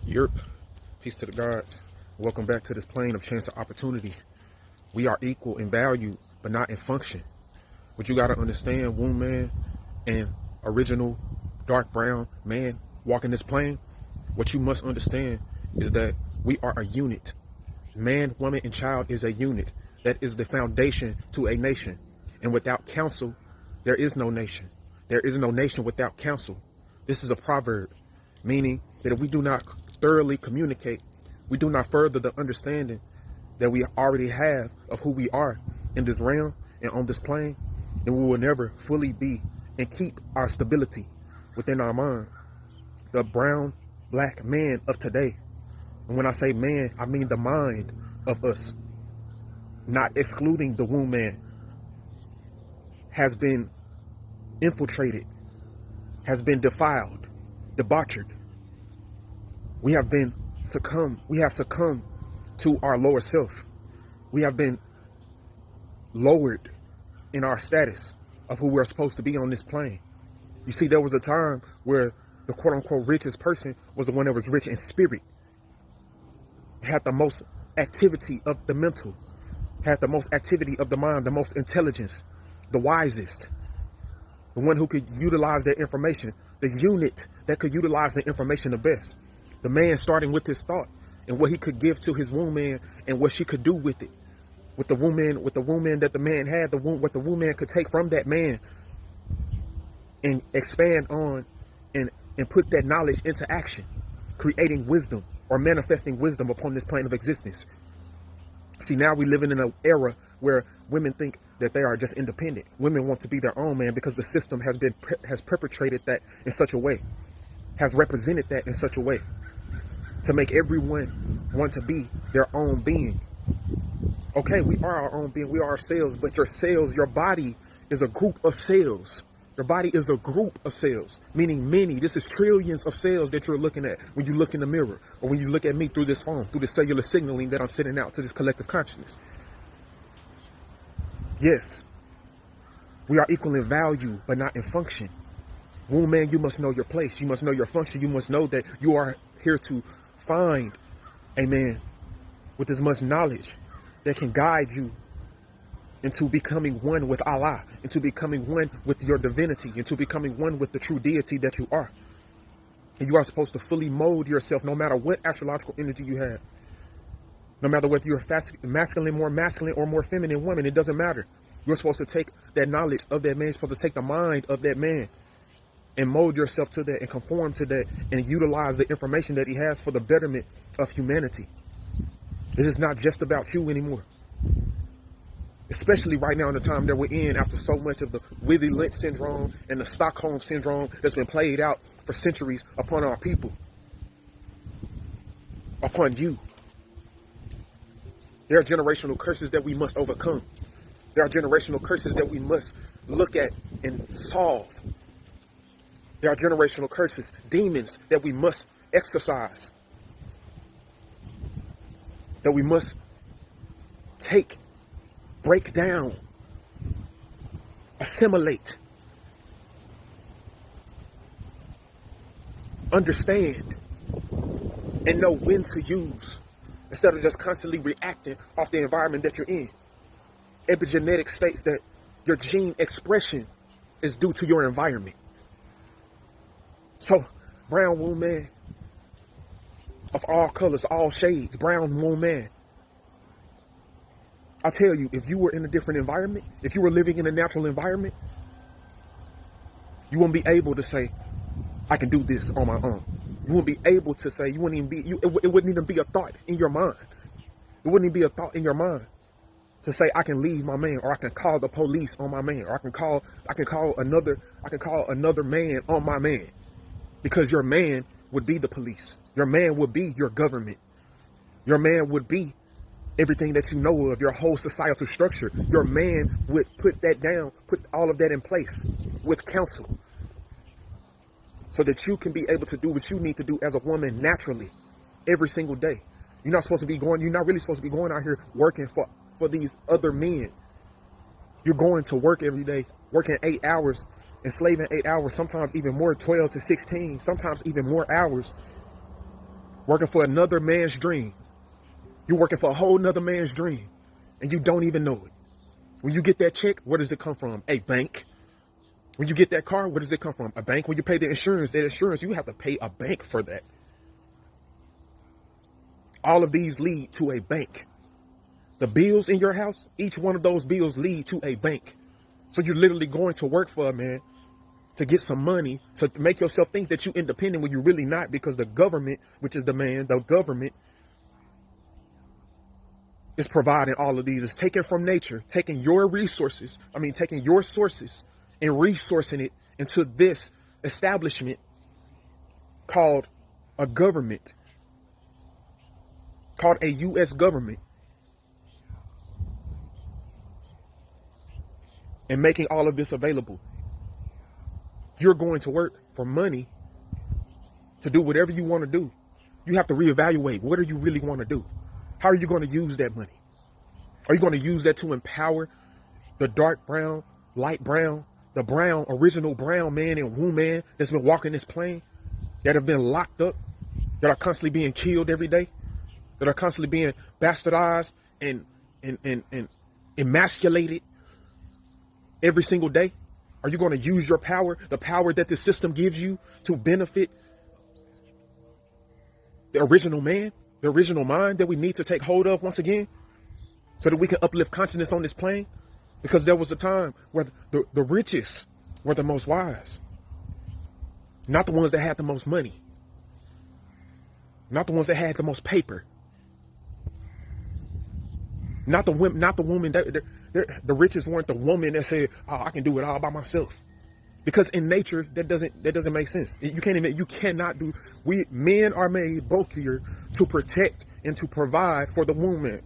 Yerp. Peace to the gods. Welcome back to this plane of chance of opportunity. We are equal in value, but not in function. What you got to understand, WOMBMan and original dark brown man walking this plane, what you must understand is that we are a unit. Man, woman, and child is a unit. That is the foundation to a nation. And without counsel, there is no nation. There is no nation without counsel. This is a proverb, meaning that if we do not thoroughly communicate, we do not further the understanding that we already have of who we are in this realm and on this plane, then we will never fully be and keep our stability within our mind. The brown, black man of today, and when I say man, I mean the mind of us, not excluding the WOMBMan, has been infiltrated, has been defiled, debauchered. We have succumbed to our lower self. We have been lowered in our status of who we're supposed to be on this plane. You see, there was a time where the quote unquote richest person was the one that was rich in spirit, had the most activity of the mental, had the most activity of the mind, the most intelligence, the wisest, the one who could utilize their information, the unit that could utilize the information the best. The man starting with his thought and what he could give to his WOMBMan and what she could do with it. With the WOMBMan that the man had, what the WOMBMan could take from that man and expand on and put that knowledge into action, creating wisdom or manifesting wisdom upon this plane of existence. See, now we living in an era where women think that they are just independent. Women want to be their own man because the system has perpetrated that in such a way, has represented that in such a way, to make everyone want to be their own being. Okay, we are our own being, we are our cells, but your cells, your body is a group of cells. Your body is a group of cells, meaning many. This is trillions of cells that you're looking at when you look in the mirror, or when you look at me through this phone, through the cellular signaling that I'm sending out to this collective consciousness. Yes, we are equal in value, but not in function. WOMBMan, you must know your place. You must know your function. You must know that you are here to find a man with as much knowledge that can guide you into becoming one with Allah, into becoming one with your divinity, into becoming one with the true deity that you are. And you are supposed to fully mold yourself no matter what astrological energy you have. No matter whether you're masculine, more masculine, or more feminine woman, it doesn't matter. You're supposed to take that knowledge of that man, you're supposed to take the mind of that man and mold yourself to that and conform to that and utilize the information that he has for the betterment of humanity. It is not just about you anymore. Especially right now in the time that we're in, after so much of the Willy Lynch syndrome and the Stockholm syndrome that's been played out for centuries upon our people, upon you. There are generational curses that we must overcome. There are generational curses that we must look at and solve. There are generational curses, demons that we must exorcise, that we must take, break down, assimilate, understand, and know when to use, instead of just constantly reacting off the environment that you're in. Epigenetic states that your gene expression is due to your environment. So, brown WOMBMan of all colors, all shades, brown WOMBMan. I tell you, if you were in a different environment, if you were living in a natural environment, you wouldn't be able to say, I can do this on my own. You wouldn't be able to say, it wouldn't even be a thought in your mind. It wouldn't even be a thought in your mind to say, I can leave my man, or I can call the police on my man, or I can call another man on my man, because your man would be the police. Your man would be your government. Your man would be everything that you know of, your whole societal structure. Your man would put that down, put all of that in place with counsel, so that you can be able to do what you need to do as a woman naturally every single day. You're not really supposed to be going out here working for these other men. You're going to work every day, working 8 hours, enslaving 8 hours, sometimes even more, 12 to 16, sometimes even more hours, working for another man's dream. You're working for a whole nother man's dream, and you don't even know it. When you get that check, where does it come from? A bank. When you get that car, where does it come from? A bank. When you pay the insurance, that insurance, you have to pay a bank for that. All of these lead to a bank. The bills in your house, each one of those bills lead to a bank. So you're literally going to work for a man to get some money, to make yourself think that you're independent when you're really not, because the government, which is the man, the government is providing all of these. It's taken from nature, taking your resources, taking your sources and resourcing it into this establishment called a government, called a U.S. government, and making all of this available. You're going to work for money to do whatever you want to do. You have to reevaluate. What do you really want to do? How are you going to use that money? Are you going to use that to empower the dark brown, light brown, the brown, original brown man and woman that's been walking this plane, that have been locked up, that are constantly being killed every day, that are constantly being bastardized and emasculated every single day? Are you going to use your power, the power that the system gives you, to benefit the original man, the original mind that we need to take hold of once again, so that we can uplift consciousness on this plane? Because there was a time where the richest were the most wise, not the ones that had the most money, not the ones that had the most paper, not the woman that the richest weren't the woman that said, "Oh, I can do it all by myself." Because in nature, that doesn't make sense. You cannot do. We men are made bulkier to protect and to provide for the woman.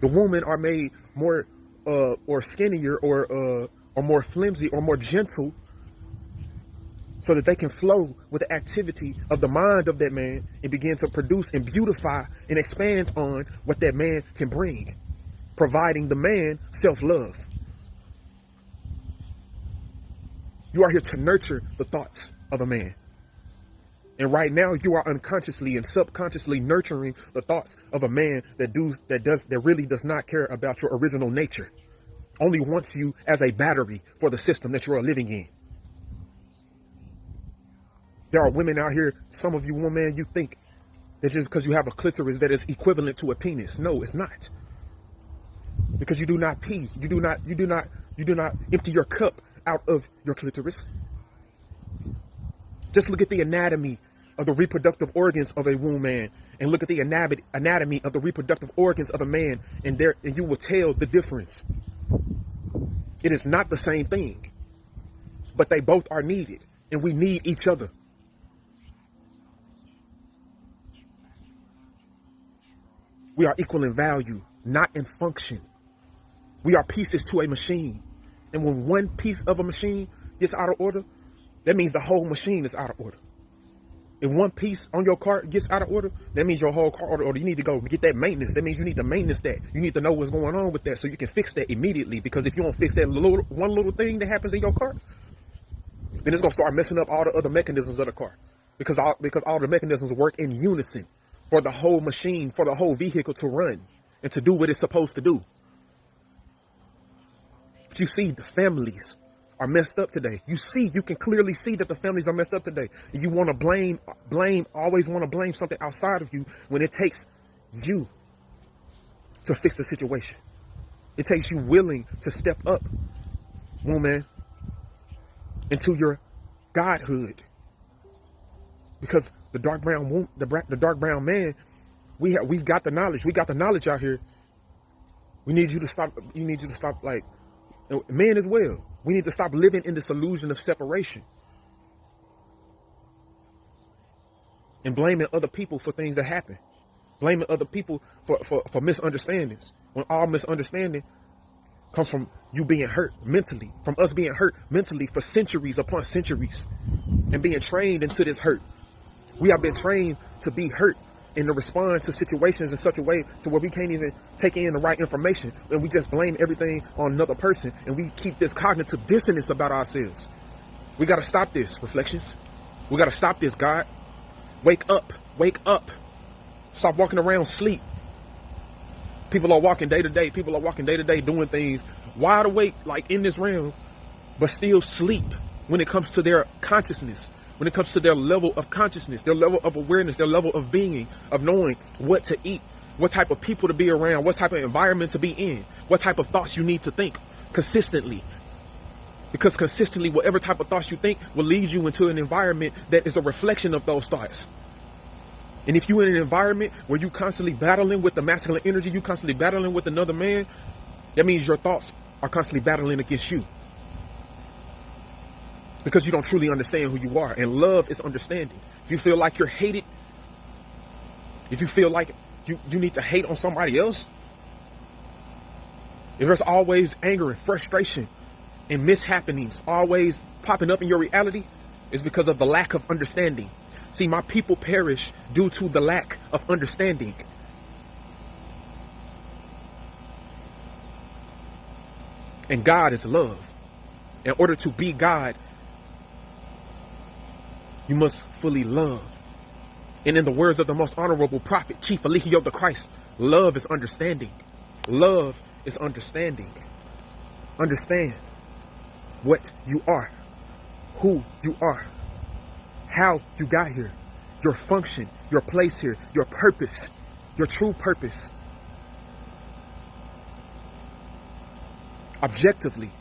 The women are made more or skinnier or more flimsy or more gentle, so that they can flow with the activity of the mind of that man and begin to produce and beautify and expand on what that man can bring, providing the man self-love. You are here to nurture the thoughts of a man. And right now you are unconsciously and subconsciously nurturing the thoughts of a man that really does not care about your original nature. Only wants you as a battery for the system that you are living in. There are women out here, some of you women, you think that just because you have a clitoris that is equivalent to a penis. No, it's not. Because you do not pee. You do not empty your cup out of your clitoris. Just look at the anatomy of the reproductive organs of a woman, and look at the anatomy of the reproductive organs of a man, and you will tell the difference. It is not the same thing, but they both are needed, and we need each other. We are equal in value, not in function. We are pieces to a machine. And when one piece of a machine gets out of order, that means the whole machine is out of order. If one piece on your car gets out of order, that means your whole car out of order. You need to go get that maintenance. That means you need to maintenance that. You need to know what's going on with that so you can fix that immediately. Because if you don't fix that one little thing that happens in your car, then it's going to start messing up all the other mechanisms of the car. Because all the mechanisms work in unison for the whole machine, for the whole vehicle to run and to do what it's supposed to do. But you see, the families are messed up today. You can clearly see that the families are messed up today. And you want to always want to blame something outside of you when it takes you to fix the situation. It takes you willing to step up, woman, into your godhood. Because the dark brown man, we got the knowledge. We got the knowledge out here. We need you to stop. You need you to stop, like, men as well. We need to stop living in this illusion of separation and blaming other people for things that happen. Blaming other people for misunderstandings, when all misunderstanding comes from you being hurt mentally, from us being hurt mentally for centuries upon centuries and being trained into this hurt. We have been trained to be hurt and to respond to situations in such a way to where we can't even take in the right information, and we just blame everything on another person, and we keep this cognitive dissonance about ourselves. We got to stop this, Reflections. We got to stop this, God. Wake up. Wake up. Stop walking around sleep. People are walking day to day. People are walking day to day doing things wide awake, like in this realm, but still sleep when it comes to their consciousness, when it comes to their level of consciousness, their level of awareness, their level of being, of knowing what to eat, what type of people to be around, what type of environment to be in, what type of thoughts you need to think consistently. Because consistently, whatever type of thoughts you think will lead you into an environment that is a reflection of those thoughts. And if you're in an environment where you constantly battling with the masculine energy, you constantly battling with another man, that means your thoughts are constantly battling against you. Because you don't truly understand who you are. And love is understanding. If you feel like you're hated, if you feel like you need to hate on somebody else, if there's always anger and frustration and mishappenings always popping up in your reality, it's because of the lack of understanding. See, my people perish due to the lack of understanding. And God is love. In order to be God, you must fully love. And in the words of the most honorable prophet, Chief Eligio the Christ, love is understanding. Love is understanding. Understand what you are, who you are, how you got here, your function, your place here, your purpose, your true purpose. Objectively,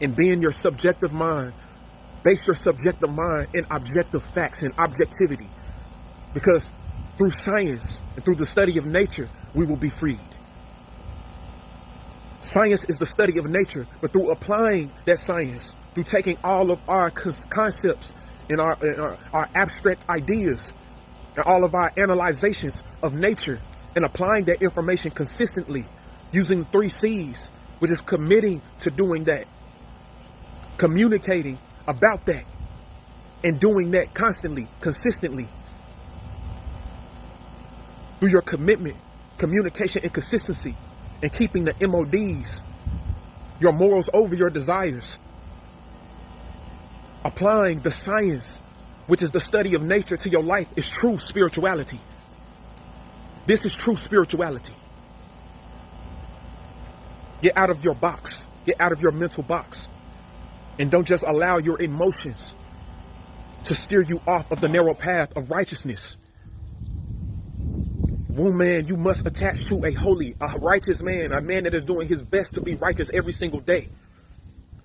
and being your subjective mind, base your subjective mind in objective facts and objectivity. Because through science and through the study of nature, we will be freed. Science is the study of nature, but through applying that science, through taking all of our concepts and our abstract ideas and all of our analyzations of nature and applying that information consistently using 3 C's, which is committing to doing that, communicating about that, and doing that constantly, consistently. Through your commitment, communication, and consistency, and keeping the MODs, your morals over your desires. Applying the science, which is the study of nature, to your life is true spirituality. This is true spirituality. Get out of your box. Get out of your mental box. And don't just allow your emotions to steer you off of the narrow path of righteousness. WOMBMan, you must attach to a holy, a righteous man, a man that is doing his best to be righteous every single day.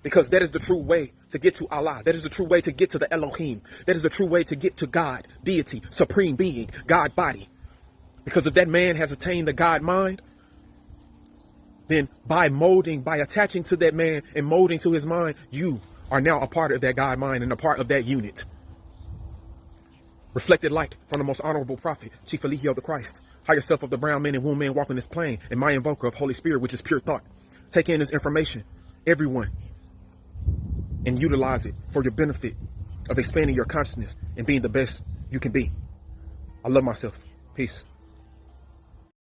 Because that is the true way to get to Allah. That is the true way to get to the Elohim. That is the true way to get to God, deity, supreme being, God body. Because if that man has attained the God mind, then by attaching to that man and molding to his mind, you are now a part of that God mind and a part of that unit. Reflected light from the most honorable prophet, Chief Eligio the Christ. Higher self of the brown man and WOMBMan walking this plane, and my invoker of Holy Spirit, which is pure thought. Take in this information, everyone, and utilize it for your benefit of expanding your consciousness and being the best you can be. I love myself. Peace.